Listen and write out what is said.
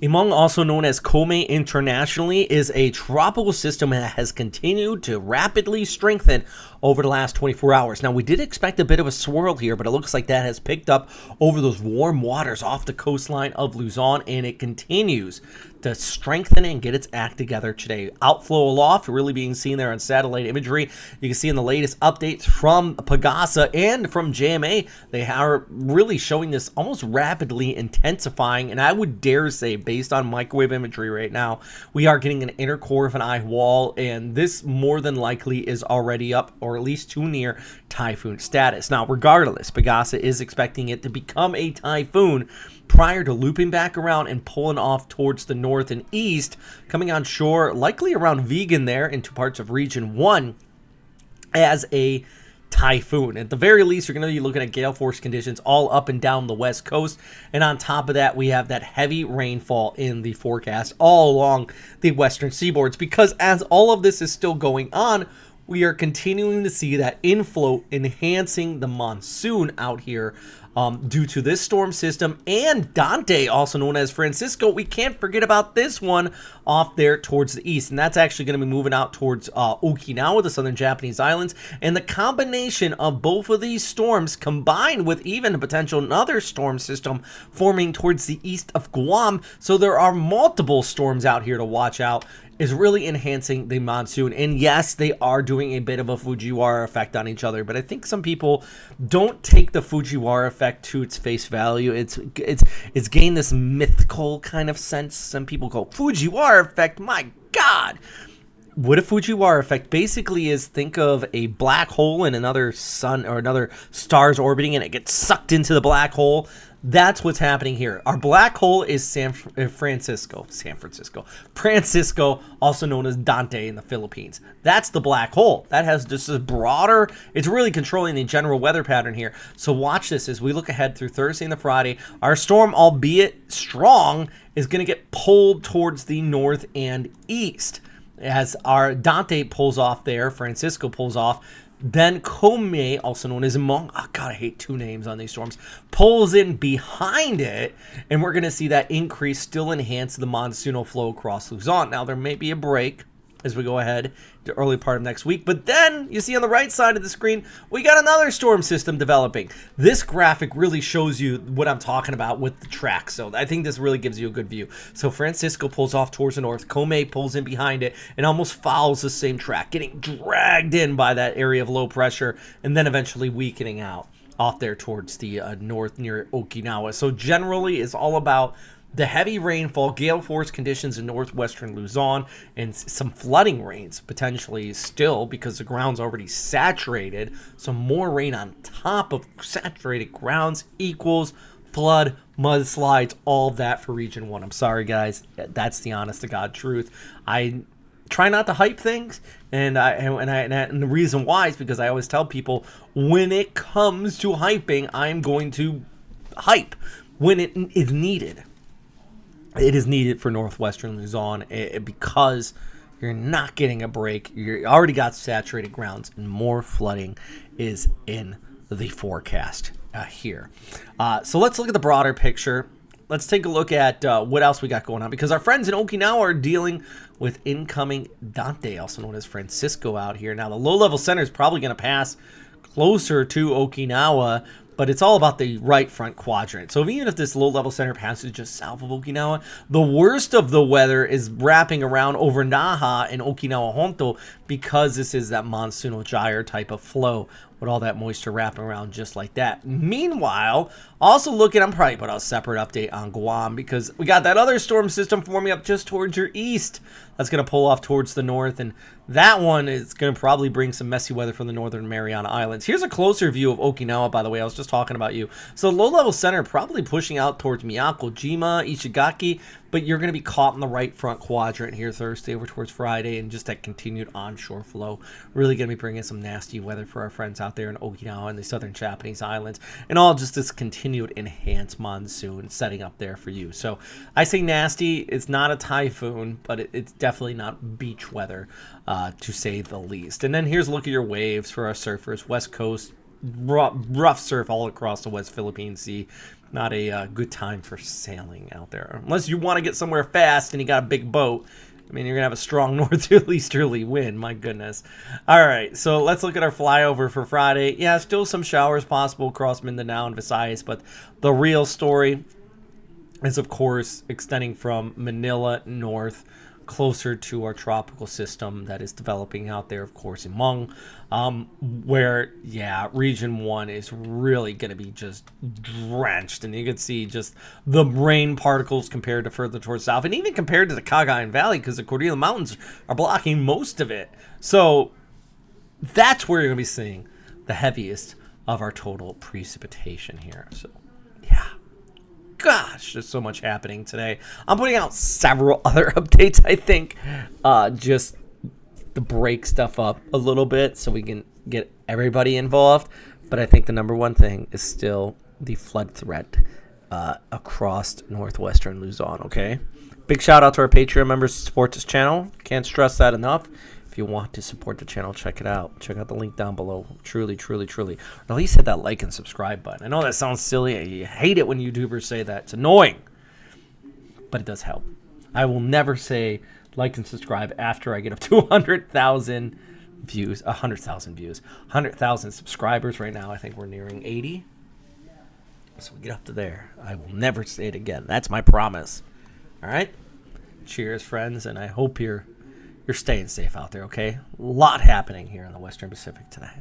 Emong, also known as Kome internationally, is a tropical system that has continued to rapidly strengthen over the last 24 hours. Now, we did expect a bit of a swirl here, but it looks like that has picked up over those warm waters off the coastline of Luzon, and it continues to strengthen and get its act together today. Outflow aloft really being seen there on satellite imagery. You can see in the latest updates from Pagasa and from JMA, they are really showing this almost rapidly intensifying, and I would dare say, based on microwave imagery right now, we are getting an inner core of an eye wall, and this more than likely is already up, or at least too near typhoon status. Now, regardless, Pagasa is expecting it to become a typhoon prior to looping back around and pulling off towards the north and east, coming on shore, likely around Vegan there into parts of Region 1 as a typhoon. At the very least, you're going to be looking at gale force conditions all up and down the west coast, and on top of that, we have that heavy rainfall in the forecast all along the western seaboards, because as all of this is still going on, we are continuing to see that inflow enhancing the monsoon out here due to this storm system and Dante, also known as Francisco. We can't forget about this one off there towards the east, and that's actually going to be moving out towards Okinawa, the southern Japanese islands. And the combination of both of these storms, combined with even a potential another storm system forming towards the east of Guam, so there are multiple storms out here to watch out, is really enhancing the monsoon. And yes, they are doing a bit of a Fujiwara effect on each other, but I think some people don't take the Fujiwara effect to its face value. It's gained this mythical kind of sense. Some people go, Fujiwara effect, my God. What a Fujiwara effect basically is, think of a black hole and another sun or another star's orbiting, and it gets sucked into the black hole. That's what's happening here. Our black hole is Francisco, also known as Dante in the Philippines. That's the black hole. That has just a broader, it's really controlling the general weather pattern here. So watch this as we look ahead through Thursday and the Friday. Our storm, albeit strong, is going to get pulled towards the north and east. As our Dante pulls off there, Francisco pulls off, then Kome, also known as Emong, oh God, I hate two names on these storms, pulls in behind it, and we're going to see that increase still enhance the monsoonal flow across Luzon. Now, there may be a break as we go ahead to early part of next week, but then you see on the right side of the screen, we got another storm system developing. This graphic really shows you what I'm talking about with the track, so I think this really gives you a good view. So Francisco pulls off towards the north, Kome pulls in behind it, and almost follows the same track, getting dragged in by that area of low pressure, and then eventually weakening out off there towards the north near Okinawa. So generally, it's all about the heavy rainfall, gale force conditions in northwestern Luzon, and some flooding rains potentially still because the ground's already saturated. So more rain on top of saturated grounds equals flood, mudslides, all of that for Region 1. I'm sorry, guys. That's the honest to God truth. I try not to hype things, and the reason why is because I always tell people, when it comes to hyping, I'm going to hype when it is needed. It is needed for northwestern Luzon because you're not getting a break. You already got saturated grounds, and more flooding is in the forecast here. So let's look at the broader picture. Let's take a look at what else we got going on, because our friends in Okinawa are dealing with incoming Dante, also known as Francisco, out here. Now, the low-level center is probably going to pass closer to Okinawa, but it's all about the right front quadrant. So even if this low-level center passes just south of Okinawa, the worst of the weather is wrapping around over Naha and Okinawa Honto, because this is that monsoonal gyre type of flow with all that moisture wrapping around just like that. Meanwhile, also looking, I'm probably put out a separate update on Guam, because we got that other storm system forming up just towards your east. That's going to pull off towards the north, and that one is going to probably bring some messy weather from the northern Mariana Islands. Here's a closer view of Okinawa, by the way. I was just talking about you. So low-level center probably pushing out towards Miyako, Jima, Ishigaki, but you're going to be caught in the right front quadrant here Thursday over towards Friday, and just that continued onshore flow really going to be bringing some nasty weather for our friends out there in Okinawa and the southern Japanese islands, and all just this continued enhanced monsoon setting up there for you. So I say nasty. It's not a typhoon, but it's definitely not beach weather, to say the least. And then here's a look at your waves for our surfers. West Coast, rough surf all across the West Philippine Sea. Not a good time for sailing out there. Unless you want to get somewhere fast and you got a big boat. I mean, you're going to have a strong northeasterly wind. My goodness. All right, so let's look at our flyover for Friday. Yeah, still some showers possible across Mindanao and Visayas, but the real story is, of course, extending from Manila north, closer to our tropical system that is developing out there, of course, Emong, where, yeah, region 1 is really going to be just drenched. And you can see just the rain particles compared to further towards south, and even compared to the Cagayan Valley, because the Cordillera Mountains are blocking most of it. So that's where you're going to be seeing the heaviest of our total precipitation here. So, yeah. Gosh, there's so much happening today. I'm putting out several other updates, I think, just to break stuff up a little bit so we can get everybody involved. But I think the number one thing is still the flood threat across northwestern Luzon, okay? Big shout out to our Patreon members who support this channel. Can't stress that enough. If you want to support the channel, check it out. Check out the link down below. Truly, truly, truly. Or at least hit that like and subscribe button. I know that sounds silly. I hate it when YouTubers say that. It's annoying. But it does help. I will never say like and subscribe after I get up to 100,000 views. 100,000 views. 100,000 subscribers right now. I think we're nearing 80. So we get up to there. I will never say it again. That's my promise. All right? Cheers, friends. And I hope you're staying safe out there, okay? A lot happening here in the Western Pacific today.